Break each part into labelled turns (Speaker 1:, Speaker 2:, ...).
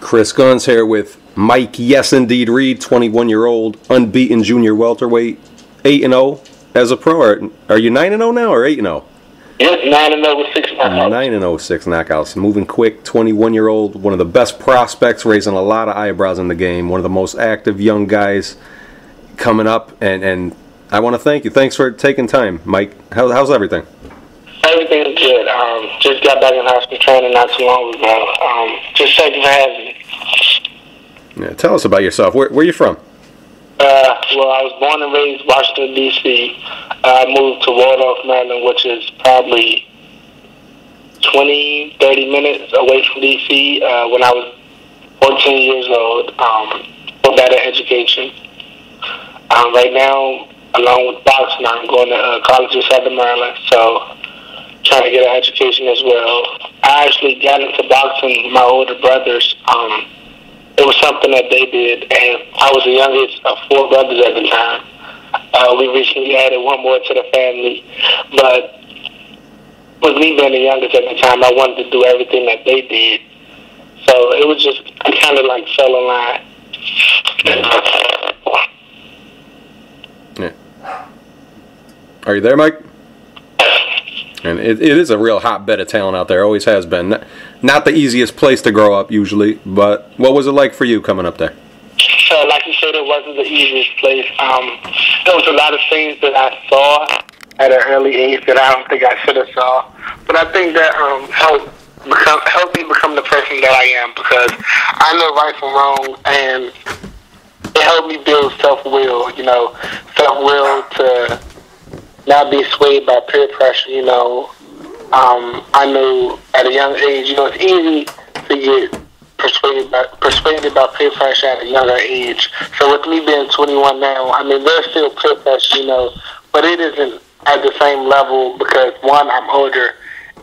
Speaker 1: Chris Gunzz here with Mike, yes indeed, Reed, 21-year-old, unbeaten junior welterweight, 8-0 as a pro. Are you 9-0 now or 8-0?
Speaker 2: Yes, 9-0 with 6 knockouts.
Speaker 1: 9-0, 6 knockouts. Moving quick, 21-year-old, one of the best prospects, raising a lot of eyebrows in the game, one of the most active young guys coming up, and I want to thank you. Thanks for taking time, Mike. How's everything?
Speaker 2: Everything's good. Just got back in hospital training not too long ago. Just thank you for having me.
Speaker 1: Yeah, tell us about yourself. Where are you from?
Speaker 2: Well, I was born and raised Washington, D.C. I moved to Waldorf, Maryland, which is probably 20, 30 minutes away from D.C. When I was 14 years old, for better education. Right now, along with boxing, I'm going to college in Southern Maryland, so trying to get an education as well. I actually got into boxing with my older brothers. It was something that they did, and I was the youngest of 4 brothers at the time. We recently added one more to the family, but with me being the youngest at the time, I wanted to do everything that they did. So it was just, I kind of like fell in line.
Speaker 1: Yeah. Are you there, Mike? And it is a real hotbed of talent out there. Always has been. Not the easiest place to grow up, usually. But what was it like for you coming up there?
Speaker 2: So, like you said, it wasn't the easiest place. There was a lot of things that I saw at an early age that I don't think I should have saw. But I think that helped me become the person that I am, because I know right from wrong, and it helped me build self-will. Self-will to not be swayed by peer pressure, I knew at a young age, it's easy to get persuaded by peer pressure at a younger age. So with me being 21 now, there's still peer pressure, but it isn't at the same level because, one, I'm older,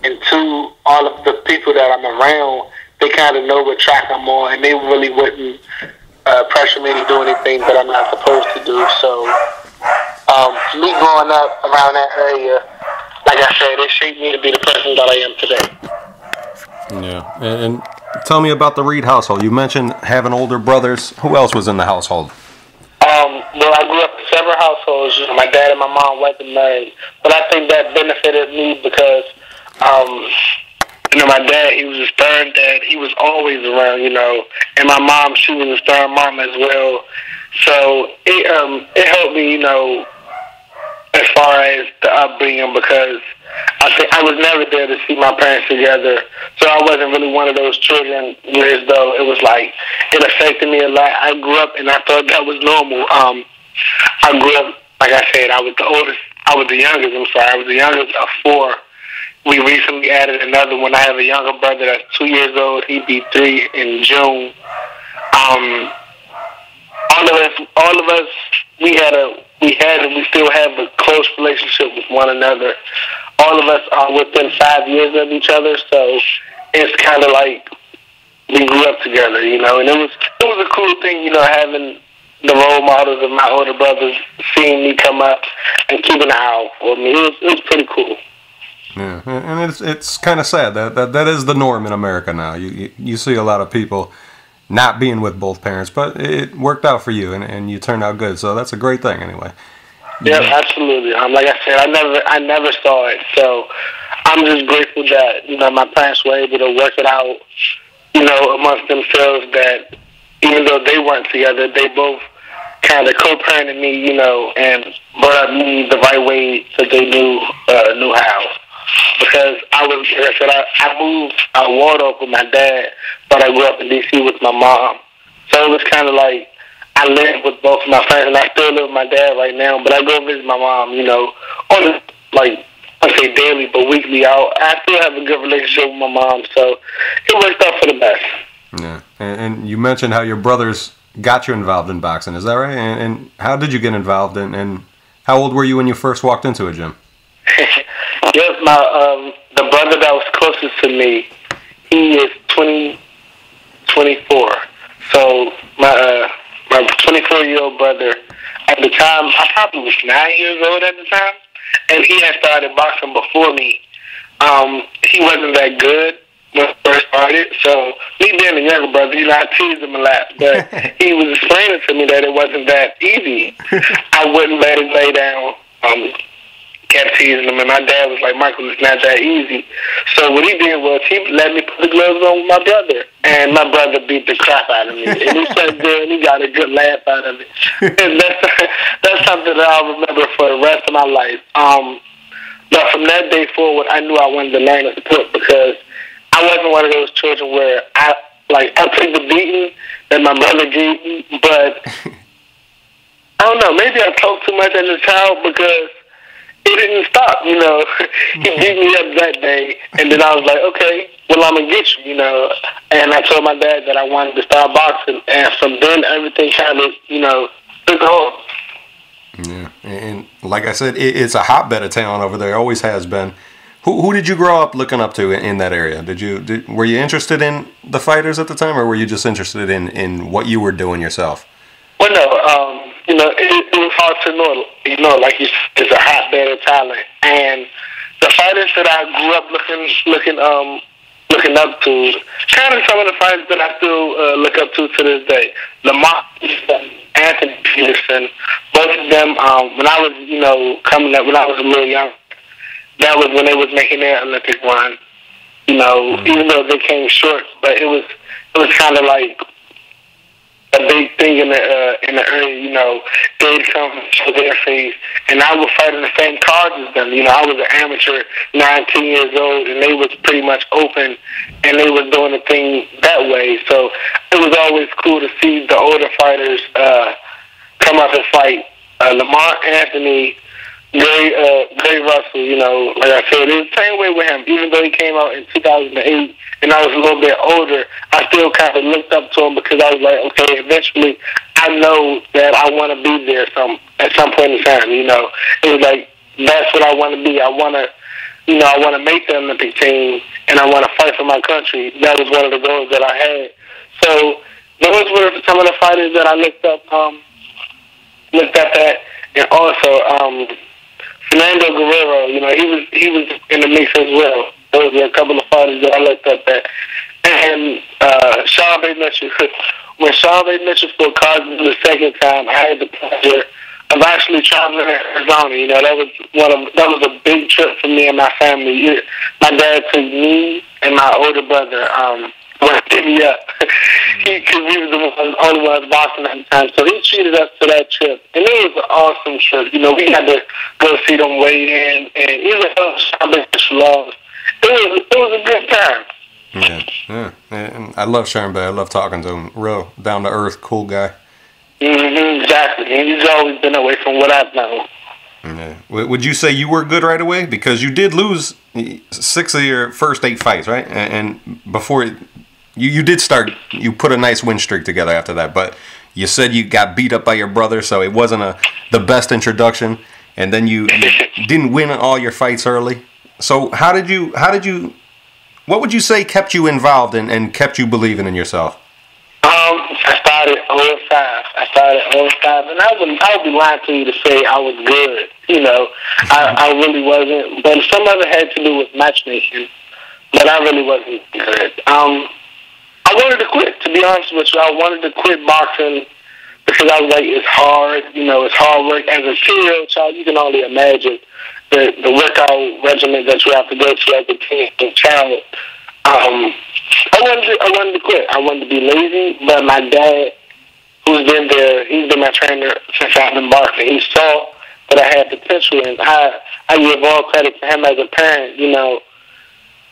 Speaker 2: and two, all of the people that I'm around, they kind of know what track I'm on, and they really wouldn't pressure me to do anything that I'm not supposed to do. So me growing up around that area, like I said, it shaped me to be the person that I am today.
Speaker 1: Yeah, and tell me about the Reed household. You mentioned having older brothers. Who else was in the household?
Speaker 2: Well, I grew up in several households. My dad and my mom wasn't married, but I think that benefited me because, my dad, he was a stern dad. He was always around, and my mom, she was a stern mom as well. So it helped me, as far as the upbringing, because I think I was never there to see my parents together. So I wasn't really one of those children where as though it was like, it affected me a lot. I grew up and I thought that was normal. I grew up, like I said, I was the youngest of 4. We recently added another one. I have a younger brother that's 2 years old. He'd be 3 in June. All of us, we had and we still have a close relationship with one another. All of us are within 5 years of each other, so it's kind of like we grew up together, and it was a cool thing, having the role models of my older brothers, seeing me come up and keeping an eye out for me. It was pretty cool.
Speaker 1: Yeah, and it's kind of sad that is the norm in America now. You see a lot of people not being with both parents, but it worked out for you, and you turned out good. So that's a great thing, anyway.
Speaker 2: Yeah, absolutely. Like I said, I never saw it. So I'm just grateful that my parents were able to work it out, amongst themselves. That even though they weren't together, they both kind of co-parented me, and brought up me the right way so they knew how. Because I moved out of Waldorf with my dad, but I grew up in D.C. with my mom. So it was kind of like I lived with both of my parents, and I still live with my dad right now, but I go visit my mom, on I say daily, but weekly. I still have a good relationship with my mom, so it worked out for the best.
Speaker 1: Yeah, and you mentioned how your brothers got you involved in boxing. Is that right? And how did you get involved, and how old were you when you first walked into a gym?
Speaker 2: Yes, the brother that was closest to me, he is 24. So my 24-year-old brother, at the time, I probably was 9 years old at the time, and he had started boxing before me. He wasn't that good, when it first started. So me being a younger brother, you know, I teased him a lot, but he was explaining to me that it wasn't that easy. I wouldn't let him lay down. Kept teasing him, and my dad was like, Michael, it's not that easy. So what he did was he let me put the gloves on with my brother, and my brother beat the crap out of me. And he sat there and he got a good laugh out of it. And that's something that I'll remember for the rest of my life. But from that day forward, I knew I wanted to learn to cook because I wasn't one of those children where I took the beating that my brother gave me, but I don't know, maybe I talked too much as a child because he didn't stop, you know. He beat me up that day, and then I was like, okay, well, I'm going to get you, you know. And I told my dad that I wanted to start boxing, and from then everything kind of, you know, took off.
Speaker 1: Yeah, and like I said, it's a hotbed of talent over there, always has been. Who did you grow up looking up to in that area? Were you interested in the fighters at the time, or were you just interested in what you were doing yourself?
Speaker 2: Well, no, you know, it was hard to know. You know, like you said, it's a hotbed of talent, and the fighters that I grew up looking up to, kind of some of the fighters that I still look up to this day. Lamar, Anthony Peterson, both of them. When I was, you know, coming up, when I was a little young, that was when they was making their Olympic run. You know, even though they came short, but it was kind of like a big thing in the area, you know. They'd come to their face, and I would fight in the same cards as them. You know, I was an amateur, 19 years old, and they was pretty much open, and they was doing the thing that way. So it was always cool to see the older fighters come up and fight. Lamar Anthony, Gray Russell, you know, like I said, it was the same way with him. Even though he came out in 2008 and I was a little bit older, I still kind of looked up to him because I was like, okay, eventually I know that I want to be there at some point in time, you know. It was like, that's what I want to be. I want to make the Olympic team, and I want to fight for my country. That was one of the goals that I had. So those were some of the fighters that I looked up at. And also, Fernando Guerrero, you know, he was in the mix as well. Those were a couple of fighters that I looked up at. And Sean Bay Mitchell, when Sean Bay Mitchell fought Cosby the second time, I had the pleasure of actually traveling to Arizona. You know, that was a big trip for me and my family. My dad took me and my older brother. Pick me up because we was the only ones boxing at the time. So he treated us to that trip, and it was an awesome trip. You know, we had to go see them weigh in, and even though Sean Bay lost, it was a good time.
Speaker 1: Yeah. And I love Sean Bay. I love talking to him. Real down to earth, cool guy.
Speaker 2: Exactly. And he's always been away from what I've known.
Speaker 1: Yeah. Would you say you were good right away? Because you did lose 6 of your first 8 fights, right? And before you did start, you put a nice win streak together after that. But you said you got beat up by your brother, so it wasn't the best introduction. And then you didn't win all your fights early. So how did you? What would you say kept you involved and kept you believing in yourself?
Speaker 2: I started 05, and I would be lying to you to say I was good. You know, I really wasn't. But some of it had to do with matchmaking, but I really wasn't good. I wanted to quit, to be honest with you. I wanted to quit boxing because I was like, it's hard. You know, it's hard work. As a 2-year-old child, you can only imagine the workout regimen that you have to go to as a teen child. I wanted to quit. I wanted to be lazy, but my dad, who's been there, he's been my trainer since I've been boxing. He saw that I had potential, and I give all credit to him as a parent, you know,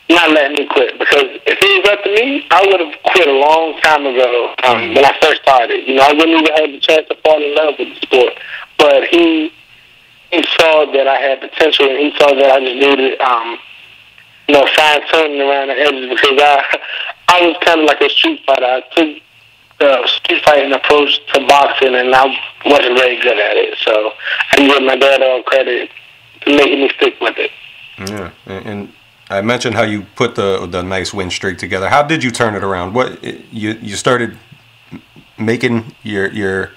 Speaker 2: not letting me quit. Because if it was up to me, I would have quit a long time ago when I first started. You know, I wouldn't even have the chance to fall in love with the sport. But he saw that I had potential, and he saw that I just needed you know, fine-tuning around the edges because I was kind of like a street fighter. I took the street fighting approach to boxing, and I wasn't very good at it. So I give my dad all credit for making me stick with it.
Speaker 1: Yeah, and I mentioned how you put the nice win streak together. How did you turn it around? What you started making your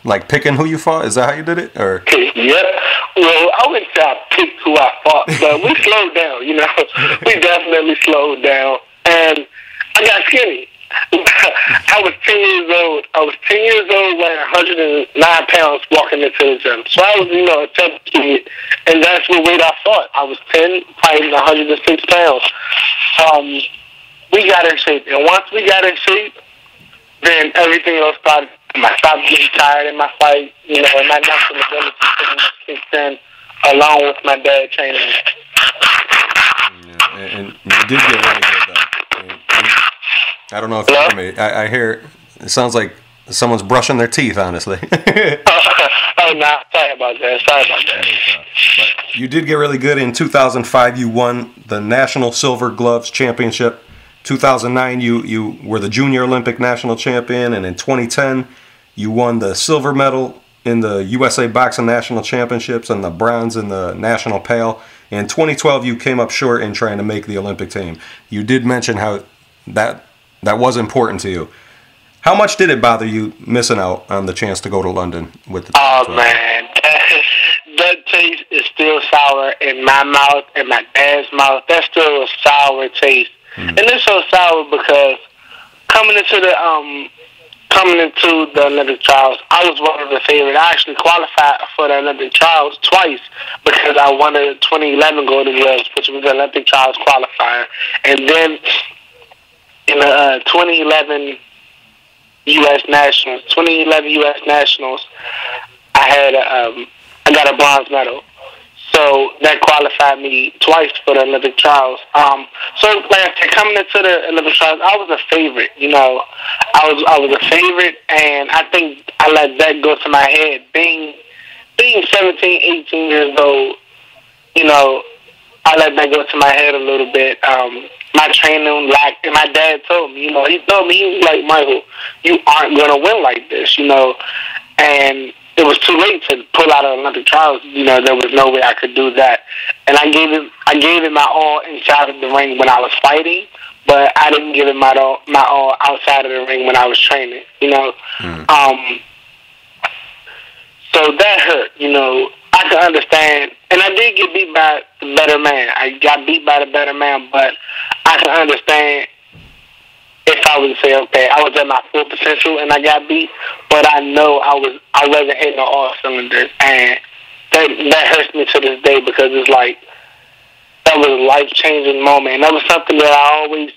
Speaker 1: like picking who you fought? Is that how you did it? Or
Speaker 2: yep. Well, I wouldn't say I picked who I fought, but we slowed down, you know. We definitely slowed down. and I got skinny. I was 10 years old. I was 10 years old, weighing 109 pounds, walking into the gym. So I was, a tough kid, and that's what weight I fought. I was 10, fighting 106 pounds. We got in shape, and once we got in shape, then everything else started. I stopped getting tired in my fight, and my natural ability kicked in, along with my dad training me.
Speaker 1: Yeah, and you did get really good, though. I don't know if you hear me. I hear it sounds like someone's brushing their teeth, honestly.
Speaker 2: Oh, no, sorry about that.
Speaker 1: But you did get really good. In 2005, you won the National Silver Gloves Championship. 2009, you were the Junior Olympic National Champion. And in 2010, you won the silver medal in the USA Boxing National Championships and the bronze in the National Pale. In 2012, you came up short in trying to make the Olympic team. You did mention how that was important to you. How much did it bother you missing out on the chance to go to London with the team?
Speaker 2: Oh, man. That taste is still sour in my mouth and my dad's mouth. That's still a sour taste. And it's so sour because coming into the Olympic trials, I was one of the favorites. I actually qualified for the Olympic trials twice because I won the 2011 Golden Gloves, which was the Olympic trials qualifier. And then in the 2011 U.S. Nationals, I got a bronze medal. So that qualified me twice for the Olympic trials. So like I said, coming into the Olympic trials, I was a favorite. I was a favorite, and I think I let that go to my head. Being 17, 18 years old, I let that go to my head a little bit. My training lacked, and my dad told me, he was like, Michael, you aren't going to win like this, and it was too late to pull out of Olympic trials. There was no way I could do that. And I gave it my all inside of the ring when I was fighting, but I didn't give it my all outside of the ring when I was training, So that hurt, I can understand. And I did get beat by the better man. I got beat by the better man, but I can understand if I would say, okay, I was at my full potential and I got beat, but I know I wasn't hitting on all cylinders, and that hurts me to this day because it's like that was a life-changing moment, and that was something that I always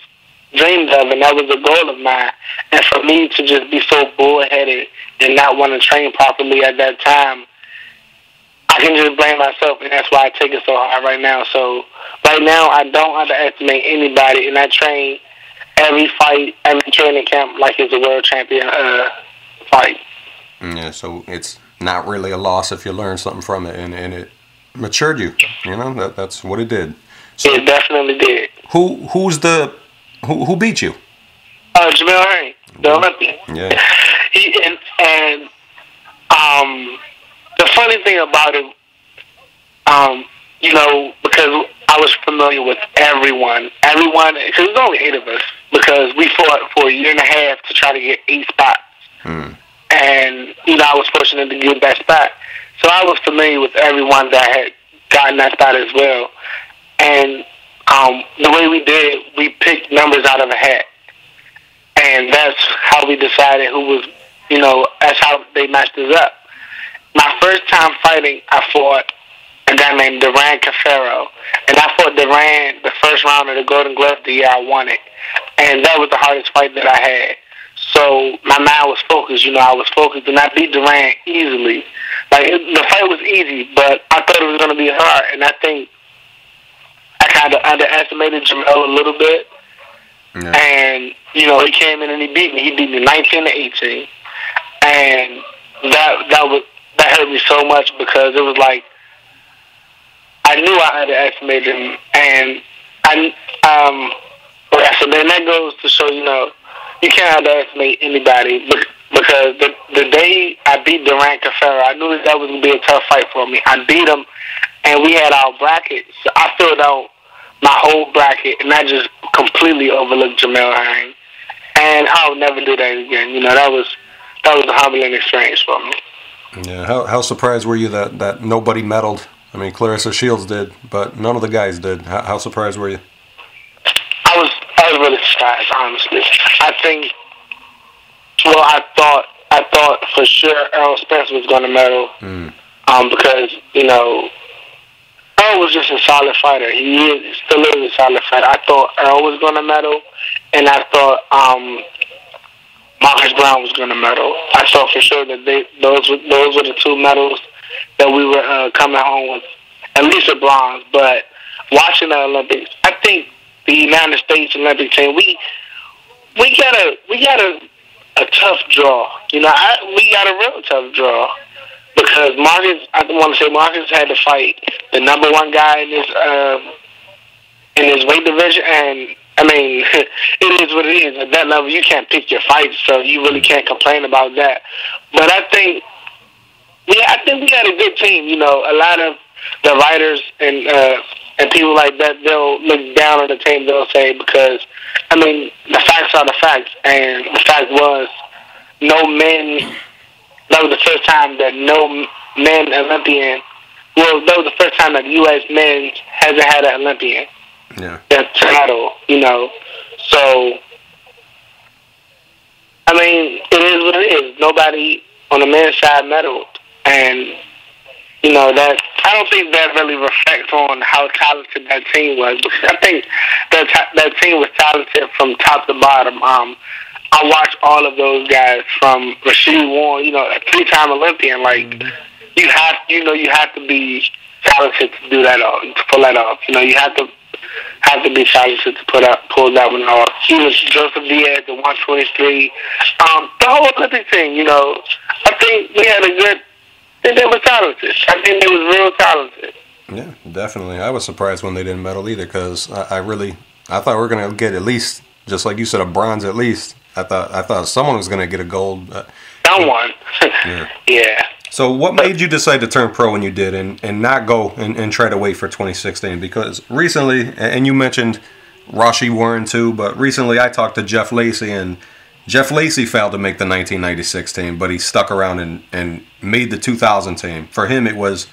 Speaker 2: dreamed of, and that was a goal of mine. And for me to just be so bullheaded and not want to train properly at that time, I can just blame myself, and that's why I take it so hard right now. So right now, I don't underestimate anybody, and I train every fight, every training camp like it's a world champion fight.
Speaker 1: Yeah, so it's not really a loss if you learn something from it, and it matured you. That's what it did. So
Speaker 2: it definitely did.
Speaker 1: Who beat you?
Speaker 2: Jamel Herring, the Olympian.
Speaker 1: Yeah.
Speaker 2: And the funny thing about it, because I was familiar with everyone, because there was only 8 of us, because we fought for a year and a half to try to get 8 spots. And, I was fortunate to get that spot. So I was familiar with everyone that had gotten that spot as well. And the way we did, we picked numbers out of a hat. And that's how we decided who was, that's how they matched us up. My first time fighting, I fought a guy named Duran Cafaro. And I fought Duran the first round of the Golden Glove the year I won it. And that was the hardest fight that I had. So my mind was focused, I was focused, and I beat Duran easily. The fight was easy, but I thought it was going to be hard. And I think I kind of underestimated Jamel a little bit. Yeah. And, he came in and he beat me. He beat me 19-18. And that hurt me so much because it was like, I knew I underestimated him, and so then that goes to show, you can't underestimate anybody, because the day I beat Duran Cafaro, I knew that was going to be a tough fight for me. I beat him, and we had our bracket, so I filled out my whole bracket, and I just completely overlooked Jamel Herring, and I'll never do that again. That was a humbling experience for me.
Speaker 1: Yeah, how surprised were you that nobody medaled? I mean, Clarissa Shields did, but none of the guys did. How surprised were you?
Speaker 2: I was I was really surprised, honestly. I think. Well, I thought for sure Earl Spence was going to medal. Because Earl was just a solid fighter. He still is a solid fighter. I thought Earl was going to medal, and I thought Marcus Brown was going to medal. I thought for sure that those were the two medals that we were coming home with, at least a bronze. But watching the Olympics, I think the United States Olympic team, we got a tough draw. We got a real tough draw. Because Marcus had to fight the number one guy in his weight division, and I mean, it is what it is. At that level, you can't pick your fights, so you really can't complain about that. But I think we had a good team. A lot of the writers and people like that, they'll look down on the team. They'll say because I mean the facts are the facts, and the fact was no men. That was the first time that no men Olympian. Well, that was the first time that U.S. men hasn't had an Olympian.
Speaker 1: Yeah.
Speaker 2: That title, So, I mean, it is what it is. Nobody on the men's side medaled, and that I don't think that really reflects on how talented that team was. Because I think that team was talented from top to bottom. I watched all of those guys from Rasheed Warren, a three-time Olympian. Like you have to be talented to do that, to pull that off. You have to be talented to pull that one off. He was Joseph Diaz, the 123. The whole Olympic team. I think we had a good. I think they were talented. I think they was real talented.
Speaker 1: Yeah, definitely. I was surprised when they didn't medal either because I thought we were going to get at least, just like you said, a bronze at least. I thought someone was going to get a gold.
Speaker 2: Someone. Yeah.
Speaker 1: So what made you decide to turn pro when you did and not go and try to wait for 2016? Because recently, and you mentioned Rau'shee Warren too, but recently I talked to Jeff Lacey, and Jeff Lacey failed to make the 1996 team, but he stuck around and made the 2000 team. For him, it was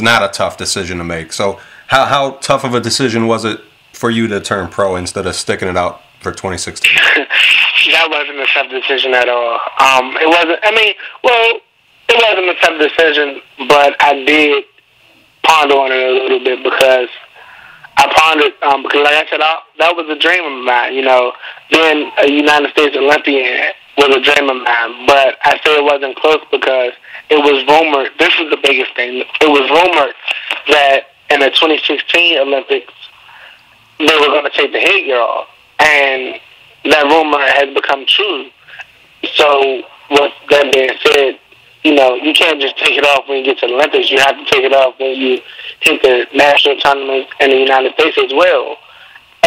Speaker 1: not a tough decision to make. So how tough of a decision was it for you to turn pro instead of sticking it out for 2016?
Speaker 2: That wasn't a tough decision at all. It wasn't. I mean, well, it wasn't a tough decision, but I did ponder on it a little bit because I pondered because, like I said, that was a dream of mine. Being a United States Olympian was a dream of mine. But I say it wasn't close because it was rumored. This is the biggest thing. It was rumored that in the 2016 Olympics they were going to take the headgear off. And that rumor has become true. So, with that being said, you can't just take it off when you get to the Olympics. You have to take it off when you hit the national tournaments in the United States as well.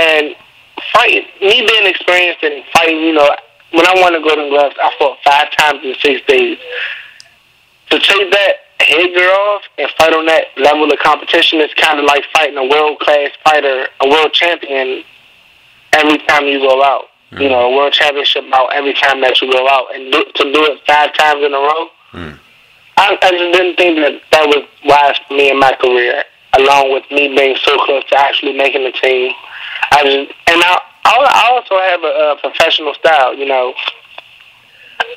Speaker 2: And me being experienced in fighting, when I won the Golden Gloves, I fought 5 times in 6 days. To take that headgear off and fight on that level of competition is kind of like fighting a world-class fighter, a world champion, every time you go out. A world championship out every time that you go out. And to do it 5 times in a row, I just didn't think that was wise for me in my career, along with me being so close to actually making the team. I also have a professional style,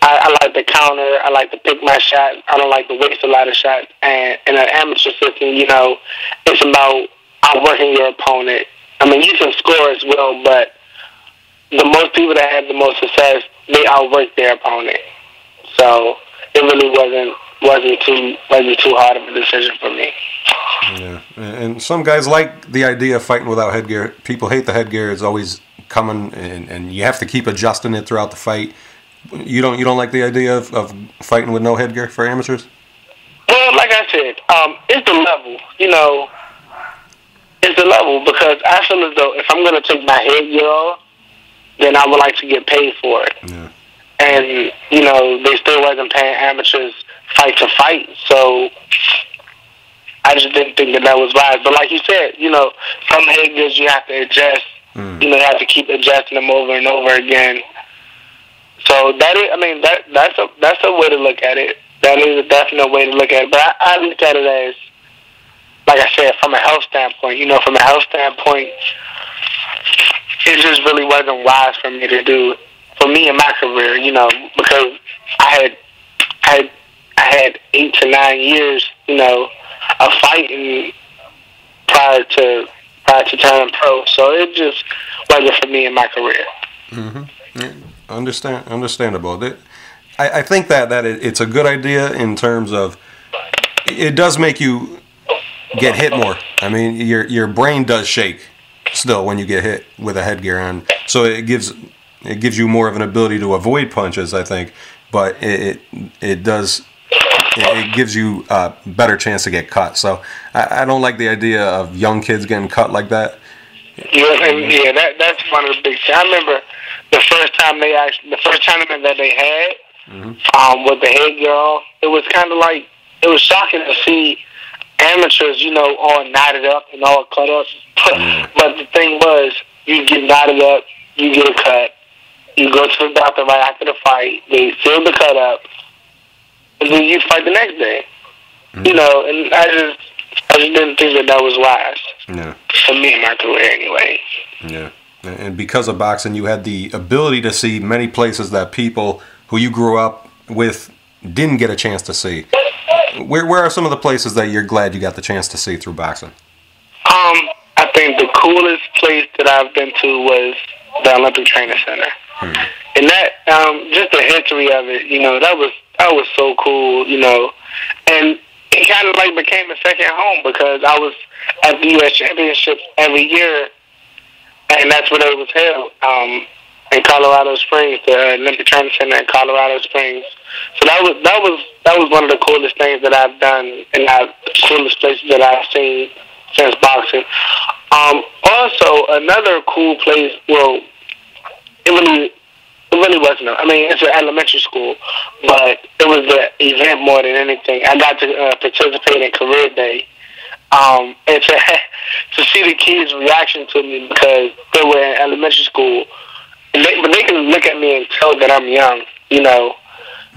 Speaker 2: I like to counter. I like to pick my shot. I don't like to waste a lot of shots. And in an amateur system, it's about outworking your opponent. I mean, you can score as well, but the most people that have the most success, they outwork their opponent. So it really wasn't too hard of a decision for me.
Speaker 1: Yeah, and some guys like the idea of fighting without headgear. People hate the headgear. It's always coming, and you have to keep adjusting it throughout the fight. You don't like the idea of fighting with no headgear for amateurs?
Speaker 2: Well, like I said, it's the level. It's the level because I feel as though if I'm going to take my headgear off, then I would like to get paid for it. Yeah. And, they still wasn't paying amateurs fight to fight. So I just didn't think that was wise. But like you said, some headgears you have to adjust. You have to keep adjusting them over and over again. So that's a way to look at it. That is a definite way to look at it. But I look at it as, like I said, from a health standpoint. From a health standpoint, it just really wasn't wise for me to do, for me in my career, you know, because I had 8 to 9 years, you know, of fighting prior to turning pro. So it just wasn't for me in my career.
Speaker 1: Mm-hmm. Yeah. Understandable. I think that it's a good idea in terms of it does make you get hit more. I mean, your brain does shake still when you get hit with a headgear on, so it gives you more of an ability to avoid punches, I think. But it gives you a better chance to get cut. So I don't like the idea of young kids getting cut like that.
Speaker 2: Yeah, that's one of the big things. I remember the first tournament that they had, with the headgear off, it was kind of like, it was shocking to see amateurs, you know, all knotted up and all cut up. But the thing was, you get knotted up, you get a cut, you go to the doctor right after the fight, they seal the cut up, and then you fight the next day. You know, and I just didn't think that was wise.
Speaker 1: Yeah.
Speaker 2: For me in my career, anyway.
Speaker 1: Yeah. And because of boxing, you had the ability to see many places that people who you grew up with didn't get a chance to see. Where are some of the places that you're glad you got the chance to see through boxing?
Speaker 2: I think the coolest place that I've been to was the Olympic Training Center. And that, just the history of it, you know, that was so cool, you know. And it kind of like became a second home because I was at the U.S. Championships every year, and that's where it was held, in Colorado Springs, the Olympic Training Center in Colorado Springs. So that was one of the coolest things that I've done, and the coolest places that I've seen since boxing. Also, another cool place. Well, it really wasn't. I mean, it's an elementary school, but it was the event more than anything. I got to participate in Career Day, and to see the kids' reaction to me because they were in elementary school. But they can look at me and tell that I'm young, you know.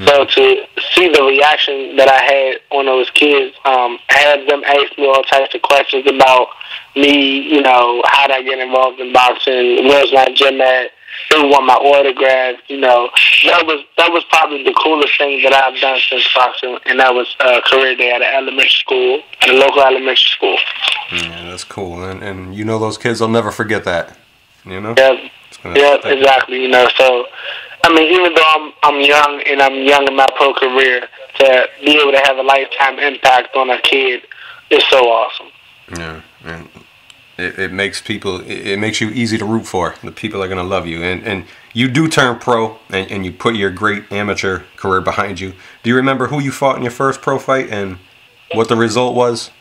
Speaker 2: So to see the reaction that I had on those kids, had them ask me all types of questions about me, you know, how did I get involved in boxing, where's my gym at, they want my autograph, you know. That was probably the coolest thing that I've done since boxing, and that was Career Day at an elementary school, at a local elementary school.
Speaker 1: Yeah, that's cool, and you know those kids will never forget that, you know.
Speaker 2: Yeah, exactly. You know, so I mean, even though I'm young and I'm young in my pro career, to be able to have a lifetime impact on a kid is so awesome.
Speaker 1: Yeah, and it makes people. It makes you easy to root for. The people are gonna love you, and you do turn pro, and you put your great amateur career behind you. Do you remember who you fought in your first pro fight and what the result was?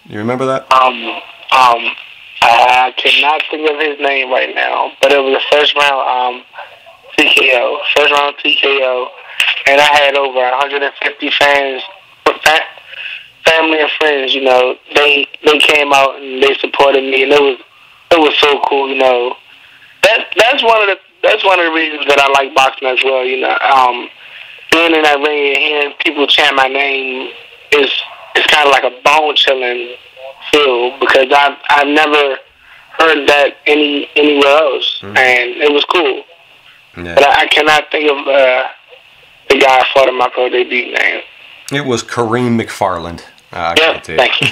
Speaker 1: Do you remember that?
Speaker 2: I cannot think of his name right now, but it was the first round TKO, and I had over 150 fans, family and friends. You know, they came out and they supported me, and it was so cool. You know, that's one of the reasons that I like boxing as well. You know, being in that ring and hearing people chant my name is kind of like a bone chilling feel because I've never heard that anywhere else, and it was cool. Yeah. But I cannot think of the guy I fought in my pro debut name.
Speaker 1: It was Kareem McFarland.
Speaker 2: Yeah, thank you.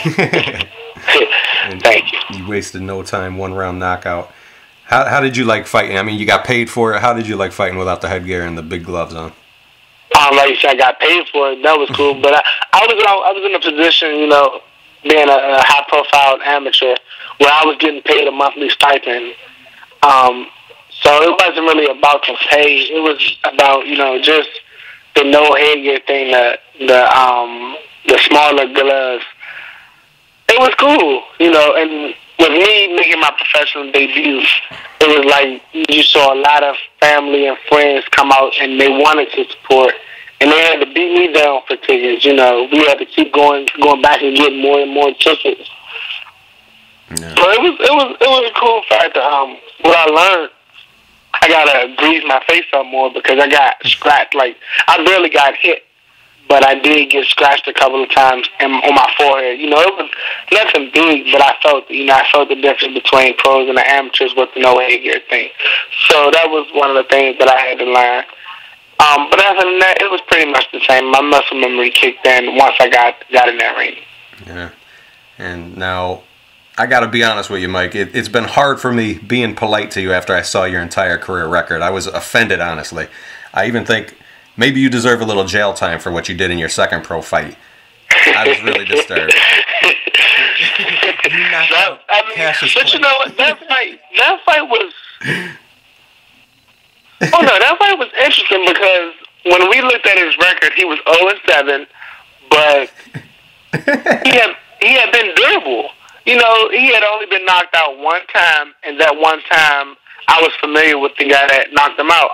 Speaker 2: Thank you.
Speaker 1: You wasted no time, 1-round knockout. How did you like fighting? I mean, you got paid for it. How did you like fighting without the headgear and the big gloves on?
Speaker 2: Like you said, I got paid for it. That was cool. But I was in a position, you know, being a high-profile amateur, where I was getting paid a monthly stipend. So it wasn't really about the pay. It was about, you know, just the no headgear thing, the smaller gloves. It was cool, you know, and with me making my professional debut, it was like you saw a lot of family and friends come out and they wanted to support. And they had to beat me down for tickets, you know. We had to keep going back and get more and more tickets. Yeah. So it was a cool factor. What I learned, I gotta grease my face up more because I got scratched. Like I barely got hit, but I did get scratched a couple of times on my forehead. You know, it was nothing big, but I felt the difference between pros and the amateurs with the no headgear thing. So that was one of the things that I had to learn. But other than that, it was pretty much the same. My muscle memory kicked in once I got in that ring.
Speaker 1: Yeah. And now, I got to be honest with you, Mike. It's been hard for me being polite to you after I saw your entire career record. I was offended, honestly. I even think maybe you deserve a little jail time for what you did in your second pro fight. I was really disturbed.
Speaker 2: But you know what? That fight was... Oh, no, that fight was interesting because when we looked at his record, he was 0-7, but he had been durable. You know, he had only been knocked out one time, and that one time I was familiar with the guy that knocked him out.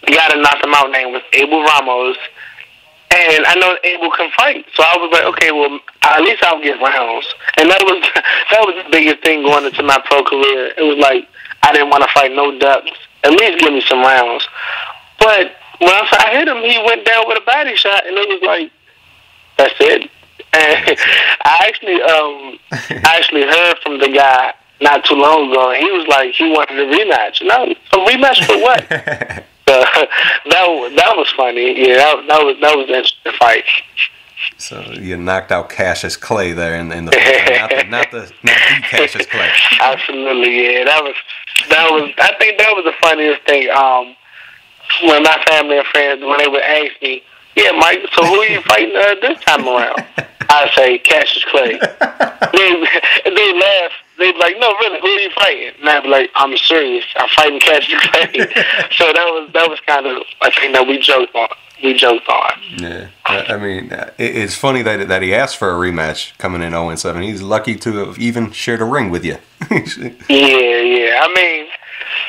Speaker 2: The guy that knocked him out name was Abel Ramos, and I know Abel can fight, so I was like, okay, well, at least I'll get rounds. And that was the biggest thing going into my pro career. It was like I didn't want to fight no ducks. At least give me some rounds. But when I hit him, he went down with a body shot, and it was like, that's it. And I actually heard from the guy not too long ago, and he was like, he wanted a rematch. And a rematch for what? So that was funny. Yeah, that was an interesting fight.
Speaker 1: So you knocked out Cassius Clay there in the fight. not the Cassius Clay.
Speaker 2: Absolutely, yeah. That was. I think that was the funniest thing. When my family and friends, when they would ask me, "Yeah, Mike, so who are you fighting this time around?" I say Cassius Clay. They laugh. They'd be like, "No, really, who are you fighting?" And I'd be like, "I'm serious. I'm fighting Cassius Clay." So that was kind of a thing that we joked on.
Speaker 1: Yeah, I mean, it's funny that he asked for a rematch coming in 0-7. He's lucky to have even shared a ring with you.
Speaker 2: Yeah. I mean,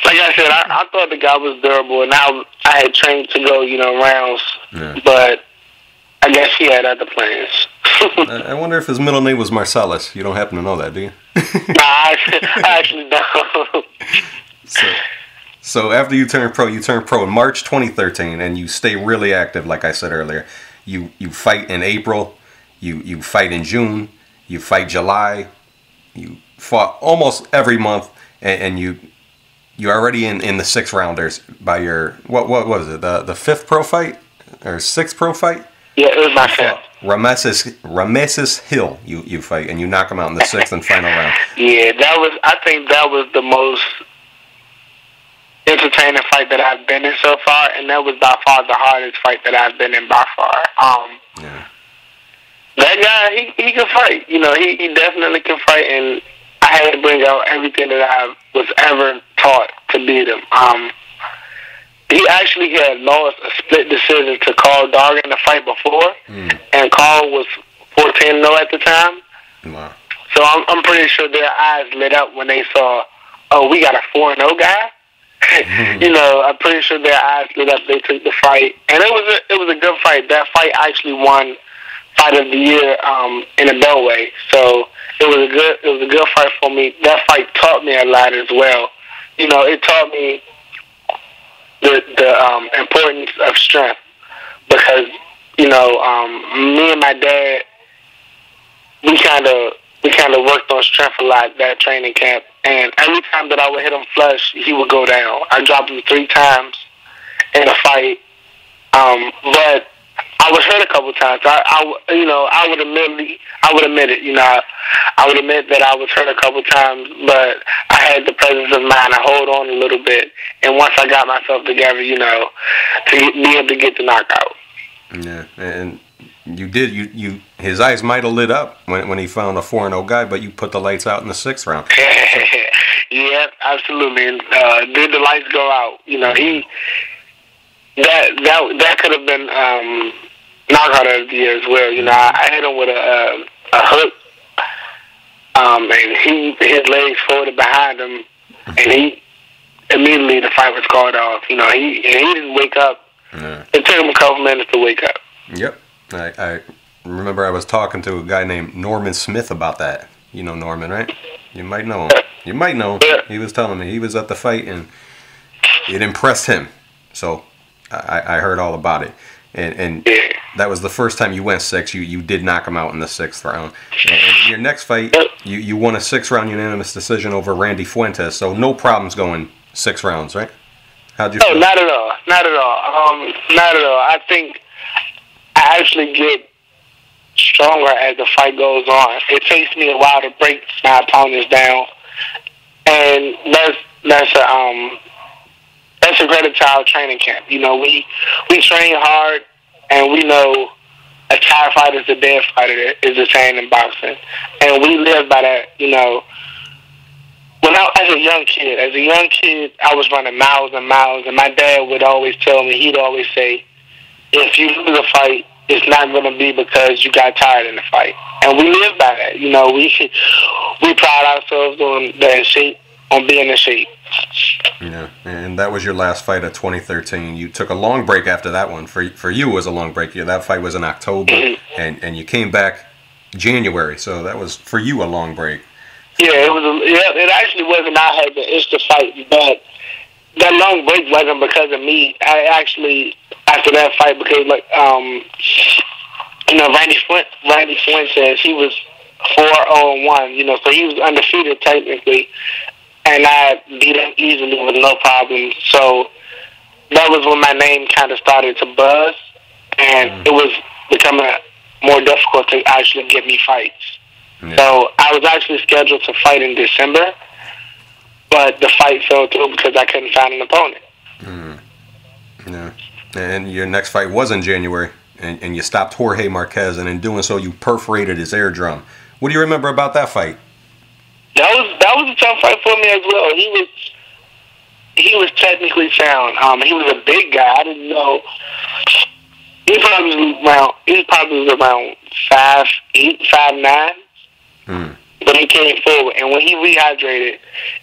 Speaker 2: like I said, I thought the guy was durable, and I had trained to go, rounds. Yeah. But I guess he had other plans.
Speaker 1: I wonder if his middle name was Marcellus. You don't happen to know that, do you?
Speaker 2: Nah, I actually don't.
Speaker 1: So after you turned pro in March 2013, and you stay really active, like I said earlier. You fight in April, you fight in June, you fight July, you fought almost every month, and you're already in the 6 rounders by your what was it, the 5th pro fight or 6th pro fight?
Speaker 2: Yeah, it was my 5th.
Speaker 1: Rameses Hill, you fight, and you knock him out in the 6th and final round.
Speaker 2: Yeah, I think that was the most entertaining fight that I've been in so far, and that was by far the hardest fight that I've been in by far.
Speaker 1: Yeah.
Speaker 2: That guy, he can fight. He definitely can fight, and I had to bring out everything that I was ever taught to beat him. He actually had lost a split decision to Carl Dargan in the fight before, and Carl was 14-0 at the time.
Speaker 1: Wow.
Speaker 2: So I'm pretty sure their eyes lit up when they saw, oh, we got a 4-0 guy. I'm pretty sure their eyes lit up. They took the fight, and it was a good fight. That fight actually won Fight of the Year in a Beltway. So it was a good fight for me. That fight taught me a lot as well. It taught me the importance of strength, because me and my dad, we kind of worked on strength a lot that training camp. And every time that I would hit him flush, he would go down. I dropped him 3 times in a fight, but I was hurt a couple times. I would admit it. I would admit that I was hurt a couple times, but I had the presence of mind to hold on a little bit. And once I got myself together, to be able to get the knockout.
Speaker 1: Yeah, and you did. His eyes might have lit up when he found a 4-0 guy, but you put the lights out in the 6th round.
Speaker 2: Yeah, absolutely. And did the lights go out? That could have been knockout of the year as well. I hit him with a hook, and his legs folded behind him, and immediately the fight was called off. He didn't wake up. Yeah. It took him a couple minutes to wake up.
Speaker 1: Yep. I remember I was talking to a guy named Norman Smith about that. You know Norman, right? You might know him. You might know him. He was telling me he was at the fight and it impressed him. So I heard all about it. and
Speaker 2: Yeah.
Speaker 1: that was the first time you went 6. You did knock him out in the 6th round. And your next fight, you won a 6-round unanimous decision over Randy Fuentes. So no problems going 6 rounds, right? How'd you feel?
Speaker 2: No, not at all. Not at all. Not at all. I think I actually get stronger as the fight goes on. It takes me a while to break my opponents down, and that's a credit to our training camp. You know, we train hard, and we know a tired fighter is a dead fighter, is the saying in boxing, and we live by that. You know, as a young kid, I was running miles and miles, and my dad would always tell me, he'd always say, if you lose a fight, it's not going to be because you got tired in the fight. And we live by that. You know, we pride ourselves on being in shape.
Speaker 1: Yeah, and that was your last fight of 2013. You took a long break after that one. For you, it was a long break. Yeah, that fight was in October, and you came back January. So that was, for you, a long break.
Speaker 2: Yeah, it actually wasn't. I had the itch to fight, but that long break wasn't because of me. I actually, after that fight, because Randy Fuentes, he was 4-0-1, you know, so he was undefeated technically, and I beat him easily with no problem. So that was when my name kind of started to buzz, and it was becoming more difficult to actually get me fights. Yeah. So I was actually scheduled to fight in December, but the fight fell through because I couldn't find an opponent.
Speaker 1: Yeah. And your next fight was in January, and you stopped Jorge Marquez, and in doing so, you perforated his eardrum. What do you remember about that fight?
Speaker 2: That was a tough fight for me as well. He was technically sound. He was a big guy. I didn't know. He probably was around 5'8", 5'9". But he came forward, and when he rehydrated,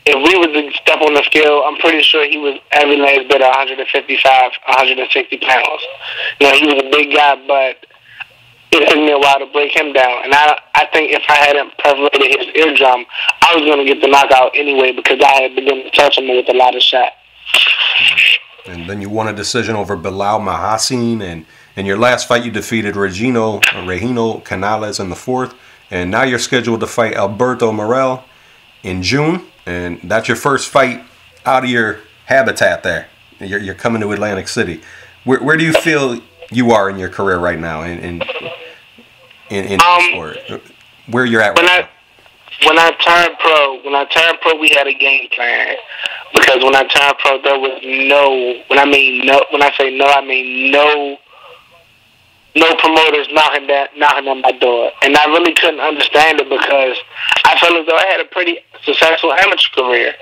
Speaker 2: if we was to step on the scale, I'm pretty sure he was every last bit of 155, 160 pounds. You know, he was a big guy, but it took me a while to break him down. And I think if I hadn't perforated his eardrum, I was going to get the knockout anyway because I had begun to touch him with a lot of shots.
Speaker 1: And then you won a decision over Bilal Mahassin, and in your last fight you defeated Regino Canales in the 4th. And now you're scheduled to fight Alberto Morel in June, and that's your first fight out of your habitat there. You're coming to Atlantic City. Where do you feel you are in your career right now in sport? Where you're at right now?
Speaker 2: When I turned pro, we had a game plan, because when I turned pro, there was when I say no, I mean no promoters knocking on my door. And I really couldn't understand it because I felt as though I had a pretty successful amateur career.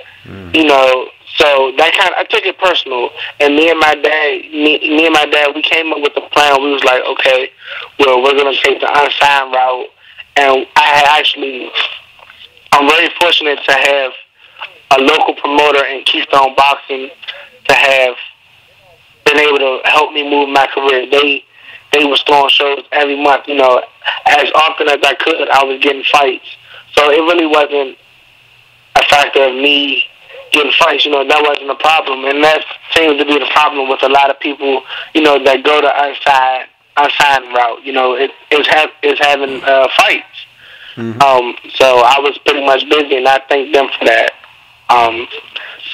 Speaker 2: You know, so I took it personal. And me and my dad, we came up with a plan. We was like, okay, well, we're going to take the unsigned route. And I'm very fortunate to have a local promoter in Keystone Boxing to have been able to help me move my career. They was throwing shows every month, you know, as often as I could. I was getting fights, so it really wasn't a factor of me getting fights. You know, that wasn't a problem, and that seems to be the problem with a lot of people, you know, that go to unsigned route. You know, it's having fights. So I was pretty much busy, and I thank them for that.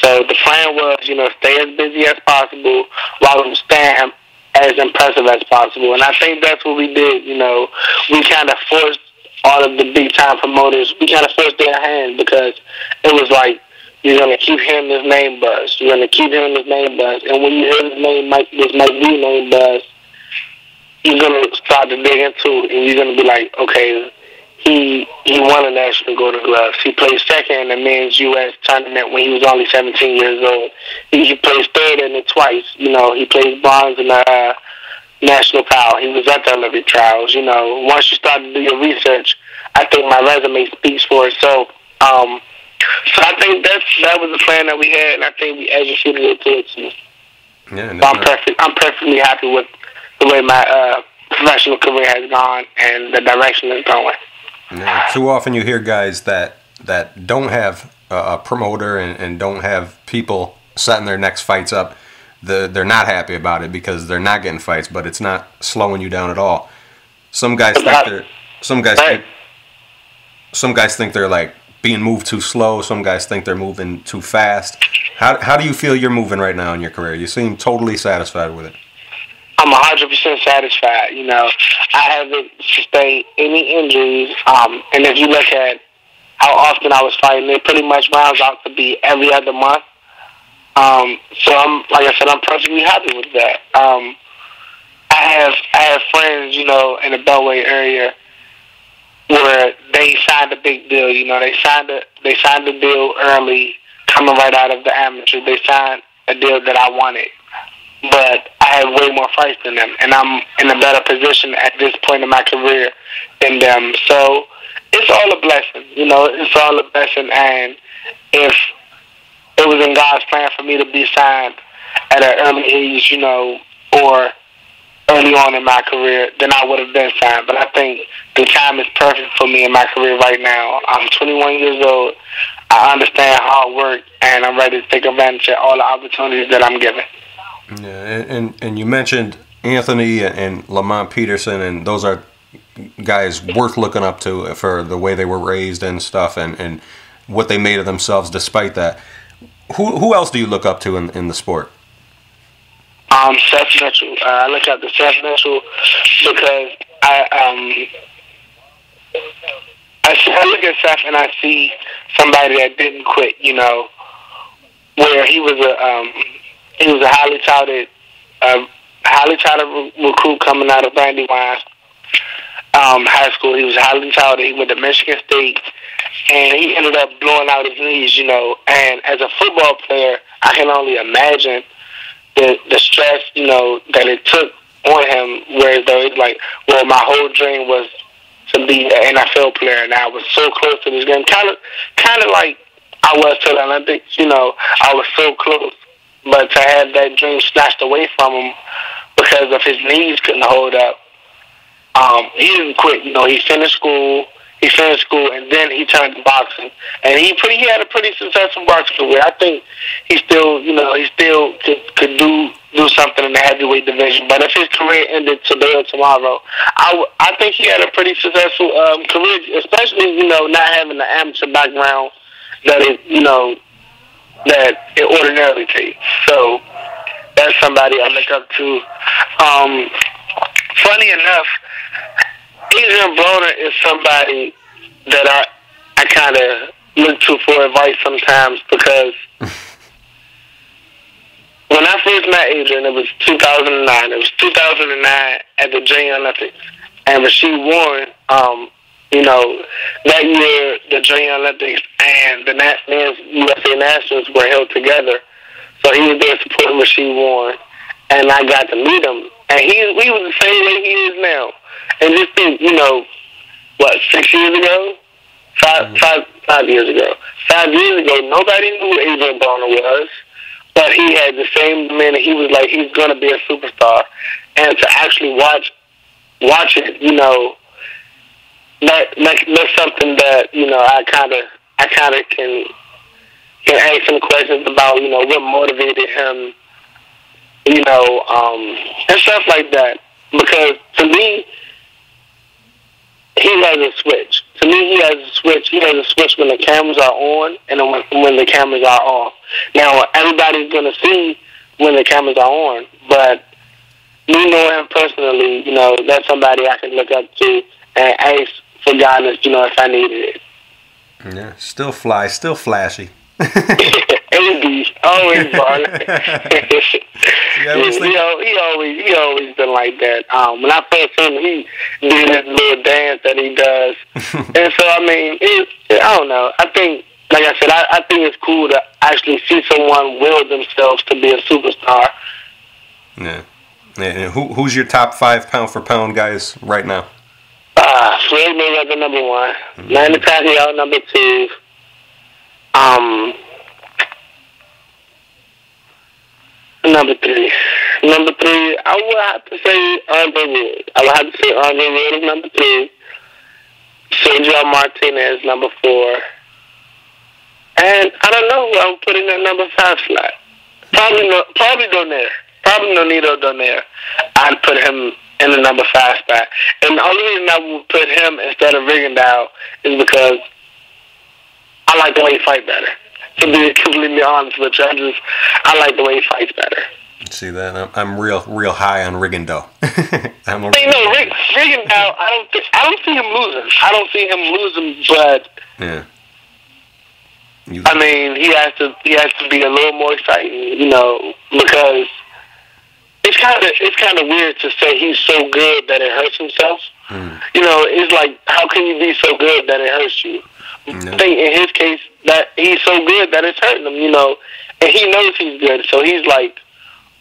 Speaker 2: So the plan was, you know, stay as busy as possible while I'm staying as impressive as possible. And I think that's what we did. You know, we kind of forced all of the big time promoters, we kind of forced their hand, because it was like, you're going to keep hearing this name buzz. You're going to keep hearing this name buzz. And when you hear this Mike B name buzz, you're going to start to dig into it, and you're going to be like, okay, he won a national Golden Gloves. He placed second in the men's U.S. tournament when he was only 17 years old. He placed third in it twice. You know, he placed bronze in the national pal. He was at the Olympic trials. You know, once you start to do your research, I think my resume speaks for itself. So I think that was the plan that we had, and I think we executed it to its.
Speaker 1: Yeah,
Speaker 2: so I'm perfectly happy with the way my professional career has gone and the direction it's going.
Speaker 1: Yeah. Too often you hear guys that don't have a promoter and don't have people setting their next fights up. they're not happy about it because they're not getting fights, but it's not slowing you down at all. Some guys think they're like being moved too slow. Some guys think they're moving too fast. How do you feel you're moving right now in your career? You seem totally satisfied with it.
Speaker 2: I'm 100% satisfied. You know, I haven't sustained any injuries. And if you look at how often I was fighting, it pretty much rounds out to be every other month. So I'm perfectly happy with that. I have friends, you know, in the Beltway area where they signed a big deal. You know, they signed a deal early, coming right out of the amateur. They signed a deal that I wanted, but I have way more fights than them, and I'm in a better position at this point in my career than them. So it's all a blessing, you know. It's all a blessing, and if it was in God's plan for me to be signed at an early age, you know, or early on in my career, then I would have been signed. But I think the time is perfect for me in my career right now. I'm 21 years old. I understand hard work, and I'm ready to take advantage of all the opportunities that I'm given.
Speaker 1: Yeah, and you mentioned Anthony and Lamont Peterson, and those are guys worth looking up to for the way they were raised and stuff, and what they made of themselves despite that. Who else do you look up to in the sport?
Speaker 2: Seth Mitchell. I look up to Seth Mitchell because I look at Seth and I see somebody that didn't quit. You know, where he was a highly touted recruit coming out of Brandywine high school. He was highly touted. He went to Michigan State, and he ended up blowing out his knees. You know, and as a football player, I can only imagine the stress, you know, that it took on him, whereas though it's like, well, my whole dream was to be an NFL player, and I was so close to this game, kind of like I was to the Olympics, you know, I was so close, but to have that dream snatched away from him because of his knees couldn't hold up, he didn't quit, you know, he finished school, and then he turned to boxing, and he had a pretty successful boxing career. I think he still could do something in the heavyweight division. But if his career ended today or tomorrow, I think he had a pretty successful career, especially, you know, not having the amateur background that it ordinarily takes. So that's somebody I look up to. Funny enough, Adrian Broner is somebody that I kind of look to for advice sometimes, because when I first met Adrian, it was 2009. It was 2009 at the Junior Olympics, and Rasheed Warren, you know, that year the Junior Olympics and the USA Nationals were held together, so he was there supporting Rasheed Warren, and I got to meet him, and he was the same way he is now. And just think, you know, what, 6 years ago? 5 years ago. 5 years ago, nobody knew who Adrian Broner was, but he had the same demeanor. He was like, he's going to be a superstar. And to actually watch it, you know, that's something that, you know, I kind of can ask him questions about, you know, what motivated him, you know, and stuff like that. Because to me, he has a switch. To me, he has a switch. He has a switch when the cameras are on and when the cameras are off. Now, everybody's going to see when the cameras are on, but me knowing him personally, you know, that's somebody I can look up to and ask for guidance, you know, if I needed it.
Speaker 1: Yeah, still fly, still flashy.
Speaker 2: AD, always fun. He always been like that. When I first saw him, he did this little dance that he does, and so I mean, I don't know. I think, like I said, I think it's cool to actually see someone will themselves to be a superstar.
Speaker 1: Yeah. And who's your top 5 pound for pound guys right now?
Speaker 2: Floyd Mayweather number 1, Manny Pacquiao number 2. Number three, I would have to say Andre Ward. I would have to say Andre Ward is number 3. Sergio Martinez number 4. And I don't know who I'm putting at number 5 slot. Probably Donaire. Probably Nonito Donaire. I'd put him in the number 5 spot. And the only reason I would put him instead of Rigondeaux is because I like the way he fights better. To be completely honest with you, I like the way he fights better.
Speaker 1: See that? I'm real high on Rigondeaux.
Speaker 2: Rigondeaux. I don't see him losing. I don't see him losing, but
Speaker 1: yeah.
Speaker 2: I mean, he has to be a little more exciting, because it's kind of weird to say he's so good that it hurts himself. It's like, how can you be so good that it hurts you? I think in his case that he's so good that it's hurting him, and he knows he's good, so he's like,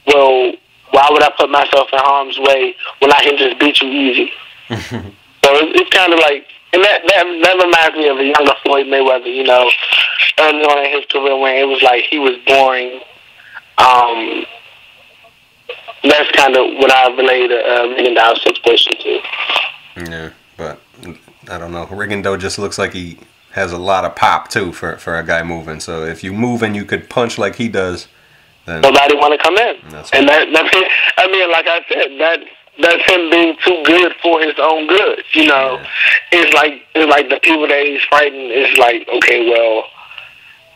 Speaker 2: well, why would I put myself in harm's way when I can just beat you easy? So it's kind of like, and that reminds me of a younger Floyd Mayweather, early on in his career when it was like he was boring. That's kind of what I relate Rigondeaux's situation to.
Speaker 1: Yeah, but I don't know. Rigondeaux just looks like he has a lot of pop too for a guy moving. So if you move and you could punch like he does, then
Speaker 2: nobody want to come in. That's it. I mean, like I said, that's him being too good for his own good.
Speaker 1: Yeah.
Speaker 2: It's like the people that he's fighting is like, okay, well,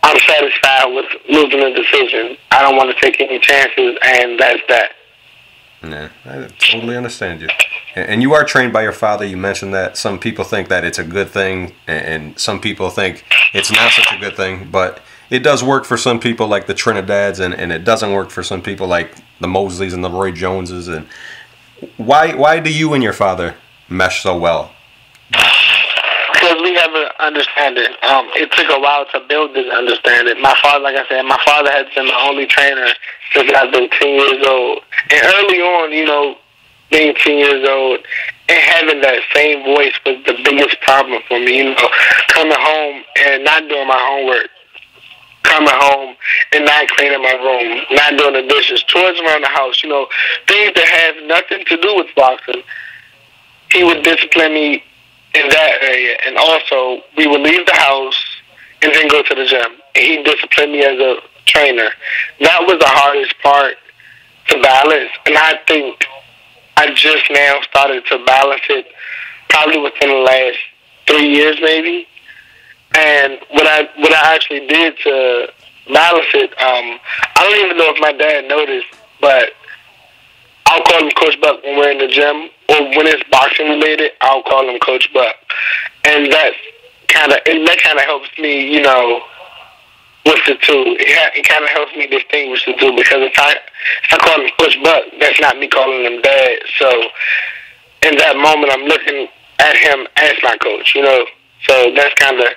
Speaker 2: I'm satisfied with losing the decision. I don't want to take any chances, and that's that.
Speaker 1: Yeah, I totally understand you. And you are trained by your father. You mentioned that some people think that it's a good thing, and some people think it's not such a good thing. But it does work for some people like the Trinidads, and it doesn't work for some people like the Mosleys and the Roy Joneses. And why do you and your father mesh so well?
Speaker 2: Because we have an understanding. It took a while to build this understanding. My father, like I said, has been my only trainer since I've been 10 years old. And early on, being 10 years old and having that same voice was the biggest problem for me. Coming home and not doing my homework. Coming home and not cleaning my room, not doing the dishes, chores around the house, things that have nothing to do with boxing. He would discipline me in that area. And also, we would leave the house and then go to the gym. And he disciplined me as a trainer. That was the hardest part to balance. And I think I just now started to balance it probably within the last 3 years maybe. And what I actually did to balance it, I don't even know if my dad noticed, but I'll call him Coach Buck when we're in the gym, or when it's boxing related, I'll call him Coach Buck. And that kind of helps me, with the two. It kind of helps me distinguish the two, because if I call him Coach Buck, that's not me calling him Dad. So in that moment, I'm looking at him as my coach, So that's kind of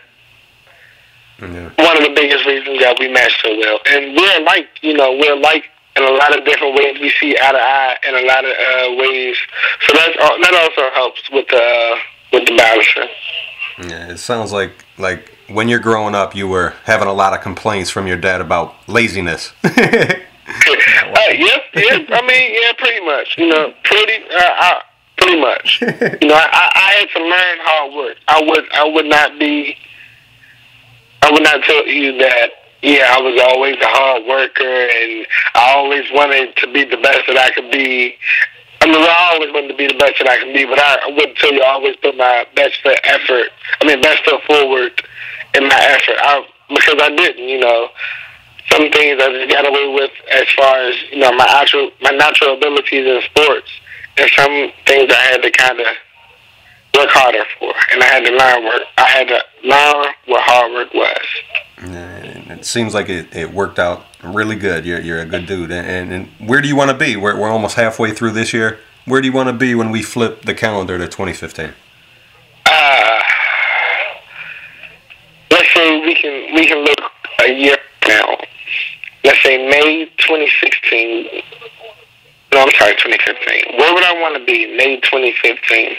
Speaker 2: one of the biggest reasons that we mesh so well. And we're alike in a lot of different ways. We see eye to eye in a lot of ways. So that also helps with the balancing.
Speaker 1: Yeah, it sounds like when you're growing up, you were having a lot of complaints from your dad about laziness.
Speaker 2: Yeah. I mean, yeah, pretty much. Pretty much. I had to learn hard work. I would not tell you that. Yeah, I was always a hard worker, and I always wanted to be the best that I could be. I mean, I always wanted to be the best that I can be, but I wouldn't tell you I always put my best foot forward in my effort. Because I didn't, Some things I just got away with as far as, my natural abilities in sports, and some things I had to kind of work harder for, and I had to learn what hard work was.
Speaker 1: Yeah, it seems like it worked out really good. You're a good dude. And where do you want to be? We're almost halfway through this year. Where do you want to be when we flip the calendar to 2015?
Speaker 2: Let's say we can look a year now. Let's say May 2016. No, I'm sorry, 2015. Where would I want to be? May 2015.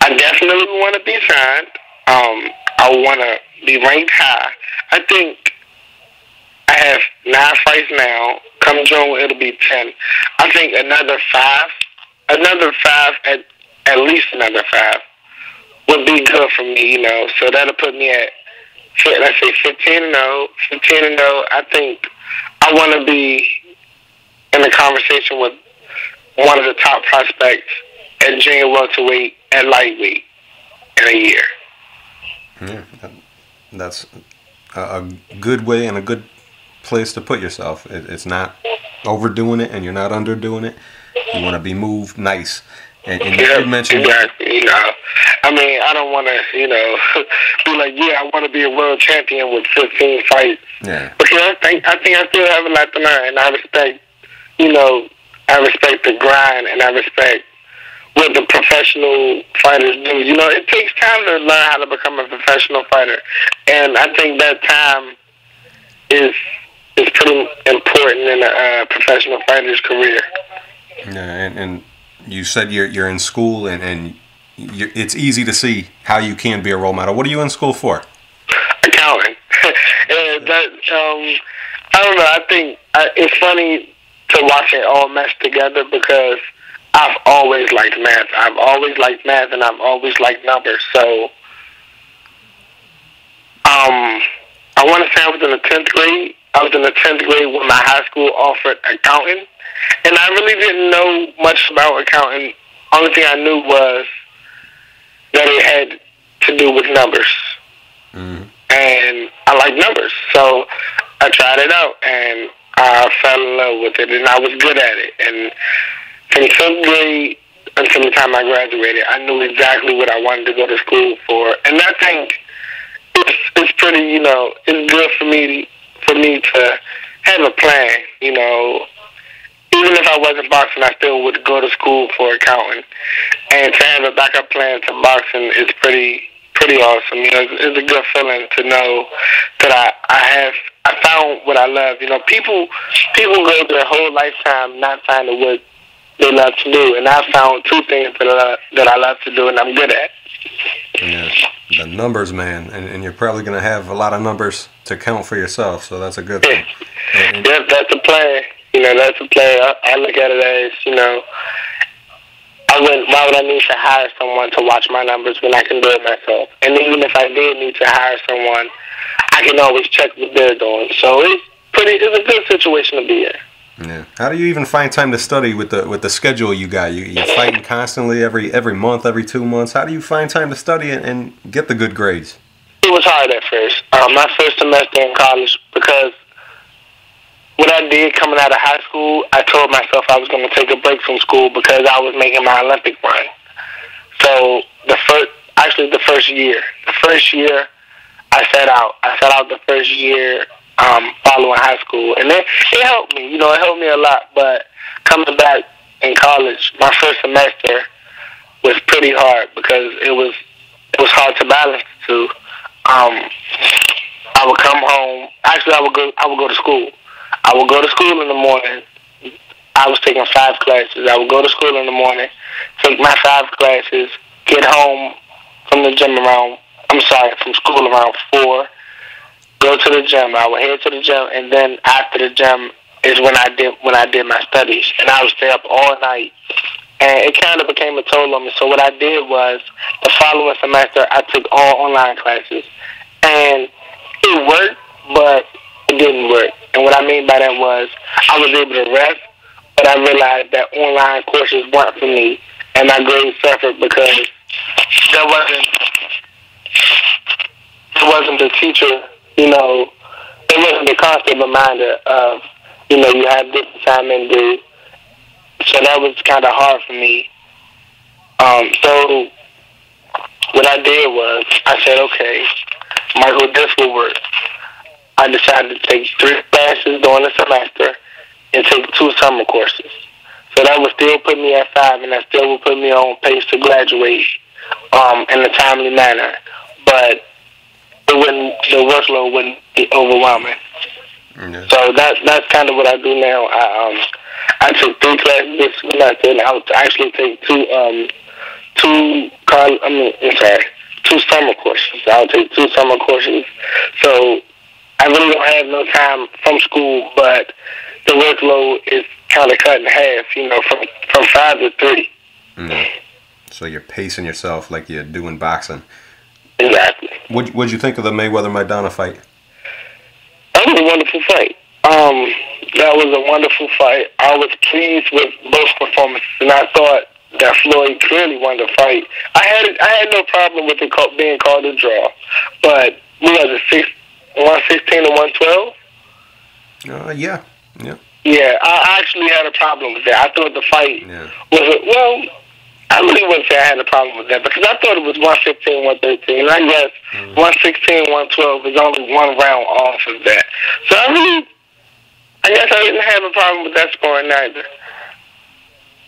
Speaker 2: I definitely want to be signed. I want to be ranked high. I think I have 9 fights now. Come June, it'll be 10. I think another five, at least another 5, would be good for me, So that'll put me at, let's say, 15-0. 15-0, I think I want to be in a conversation with one of the top prospects at junior welterweight and lightweight in a year.
Speaker 1: Yeah, that's a good way and a good place to put yourself. It's not overdoing it and you're not underdoing it. You want to be moved nice. And you mentioned
Speaker 2: exactly. You know, I mean, I don't want to, you know, be like, yeah, I want to be a world champion with 15 fights.
Speaker 1: Yeah.
Speaker 2: Because I think I still have a lot to learn, and I respect, you know, I respect the grind, and I respect what the professional fighters do. You know, it takes time to learn how to become a professional fighter, and I think that time is pretty important in a professional fighter's career.
Speaker 1: Yeah, and you said you're in school, and it's easy to see how you can be a role model. What are you in school for?
Speaker 2: Accounting. And that, I don't know. I think it's funny to watch it all mesh together because I've always liked math. I've always liked math, and I've always liked numbers. So, I want to say I was in the 10th grade. I was in the 10th grade when my high school offered accounting. And I really didn't know much about accounting. Only thing I knew was that it had to do with numbers. Mm-hmm. And I like numbers. So I tried it out, and I fell in love with it, and I was good at it. And from 10th grade until the time I graduated, I knew exactly what I wanted to go to school for. And I think it's pretty, you know, it's good for me to have a plan, you know. Even if I wasn't boxing, I still would go to school for accounting. And to have a backup plan to boxing is pretty awesome. You know, it's a good feeling to know that I found what I love. You know, people go their whole lifetime not finding what they love to do, and I found two things that I love to do, and I'm good at.
Speaker 1: Yeah, the numbers, man, and you're probably going to have a lot of numbers to count for yourself, so that's a good thing.
Speaker 2: Yep, that's a plan. You know, that's a plan. I look at it as, you know, why would I need to hire someone to watch my numbers when I can do it myself? And even if I did need to hire someone, I can always check what they're doing. So it's a good situation to be in.
Speaker 1: Yeah. How do you even find time to study with the schedule you got? You're fighting constantly every month, every 2 months. How do you find time to study and get the good grades?
Speaker 2: It was hard at first. My first semester in college, because what I did coming out of high school, I told myself I was going to take a break from school because I was making my Olympic run. So the first year I set out the first year following high school, and it helped me. You know, it helped me a lot. But coming back in college, my first semester was pretty hard because it was hard to balance the two. I would come home. Actually, I would go to school. I would go to school in the morning. I was taking 5 classes. I would go to school in the morning, take my 5 classes, get home from school around 4, go to the gym. I would head to the gym, and then after the gym is when I did my studies, and I would stay up all night. And it kind of became a toll on me. So what I did was the following semester I took all online classes, and it worked, but it didn't work. And what I mean by that was I was able to rest, but I realized that online courses weren't for me, and my grades suffered because there wasn't the teacher, you know, there wasn't the constant reminder of, you know, you have this assignment due. So that was kind of hard for me. So what I did was I said, okay, Michael, this will work. I decided to take 3 classes during the semester and take 2 summer courses. So that would still put me at 5, and that still would put me on pace to graduate in a timely manner. But the workload wouldn't be overwhelming. Mm-hmm. So that's kind of what I do now. I took 3 classes this semester, and I would actually take 2 summer courses. I'll take 2 summer courses. So I really don't have no time from school, but the workload is kind of cut in half, you know, from 5 to 3.
Speaker 1: Mm-hmm. So you're pacing yourself like you're doing boxing.
Speaker 2: Exactly.
Speaker 1: What'd you think of the Mayweather-Maidana fight?
Speaker 2: That was a wonderful fight. That was a wonderful fight. I was pleased with both performances, and I thought that Floyd clearly won the fight. I had no problem with it being called a draw, but what was it, 116 to 112?
Speaker 1: Yeah.
Speaker 2: Yeah, I actually had a problem with that. I thought the fight was I really wouldn't say I had a problem with that because I thought it was 115, 113, and I guess 116, 112 is only one round off of that. So I guess I didn't have a problem with that scoring either.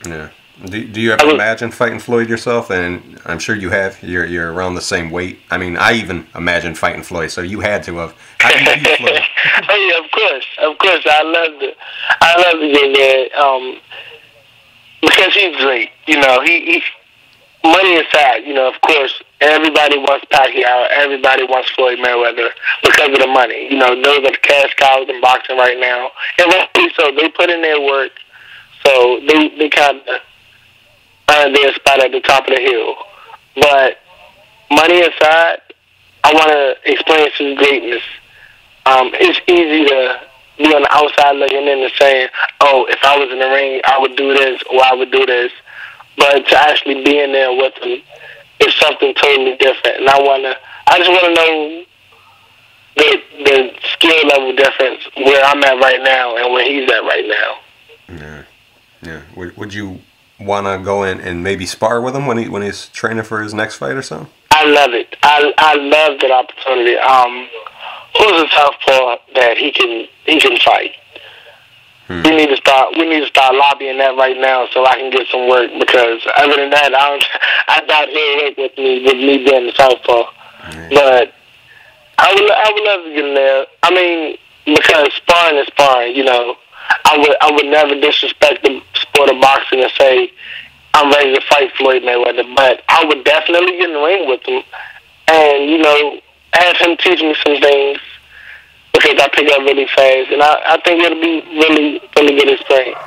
Speaker 1: Yeah. Do you ever imagine fighting Floyd yourself? And I'm sure you have. You're around the same weight. I mean, I even imagined fighting Floyd, so you had to have. How do you beat Floyd?
Speaker 2: Oh yeah, of course. I love to get there. Because he's great. You know, he money aside, you know, of course, everybody wants Pacquiao, everybody wants Floyd Mayweather because of the money. You know, those are the cash cows in boxing right now. And rightfully so, they put in their work, so they kind of earned their spot at the top of the hill. But money aside, I want to experience his greatness. It's easy to be on the outside looking in and saying, oh, if I was in the ring, I would do this or I would do this. But to actually be in there with him is something totally different. And I just want to know the skill level difference where I'm at right now and where he's at right now.
Speaker 1: Yeah. Would you want to go in and maybe spar with him when he's training for his next fight or something?
Speaker 2: I love it. I love that opportunity. Who's a southpaw that he can fight? We need to start lobbying that right now so I can get some work because other than that, I doubt he'll work with me being the southpaw. But I would love to get in there. I mean, because sparring is sparring. You know, I would never disrespect the sport of boxing and say I'm ready to fight Floyd Mayweather, but I would definitely get in the ring with him and, you know, have him teach me some things because I pick up really fast, and I think it'll be really, really good experience.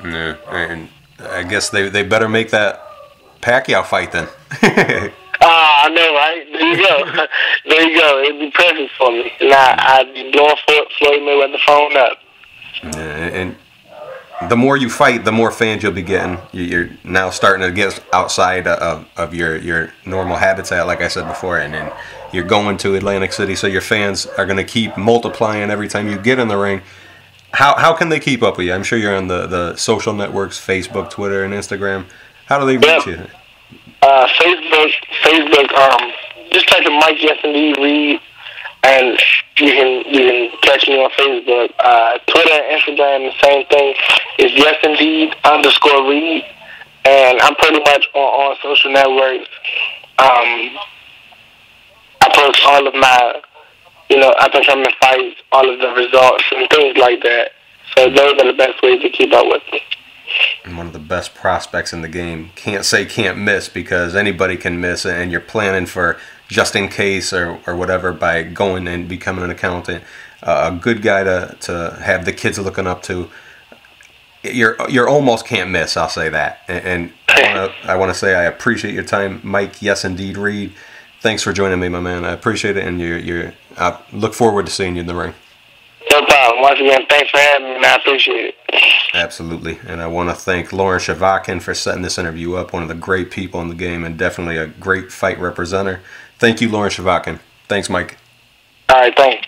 Speaker 1: Yeah, and I guess they better make that Pacquiao fight then.
Speaker 2: I know, right? There you go. There you go. It'd be perfect for me. And I'd be blowing Floyd Mayweather phone up.
Speaker 1: Yeah, and the more you fight, the more fans you'll be getting. You're now starting to get outside of your normal habitat, like I said before, and then you're going to Atlantic City, so your fans are going to keep multiplying every time you get in the ring. How can they keep up with you? I'm sure you're on the social networks, Facebook, Twitter, and Instagram. How do they reach you?
Speaker 2: Facebook. Just type in Mike Yes Indeed Reed, and you can catch me on Facebook. Twitter and Instagram, the same thing. Is Yes Indeed _Reed, and I'm pretty much on social networks. I post all of my, up and coming fights, all of the results and things like that. So those are the best ways to keep up with me.
Speaker 1: And one of the best prospects in the game. Can't say can't miss, because anybody can miss, and you're planning for just in case or whatever by going and becoming an accountant. A good guy to have the kids looking up to. You're almost can't miss, I'll say that. And I want to say I appreciate your time, Mike. Yes, indeed, Reed. Thanks for joining me, my man. I appreciate it, and I look forward to seeing you in the ring.
Speaker 2: No problem. Once again, thanks for having me, and I appreciate it.
Speaker 1: Absolutely. And I want to thank Lauren Shavakin for setting this interview up, one of the great people in the game and definitely a great fight representative. Thank you, Lauren Shavakin. Thanks, Mike.
Speaker 2: All right, thanks.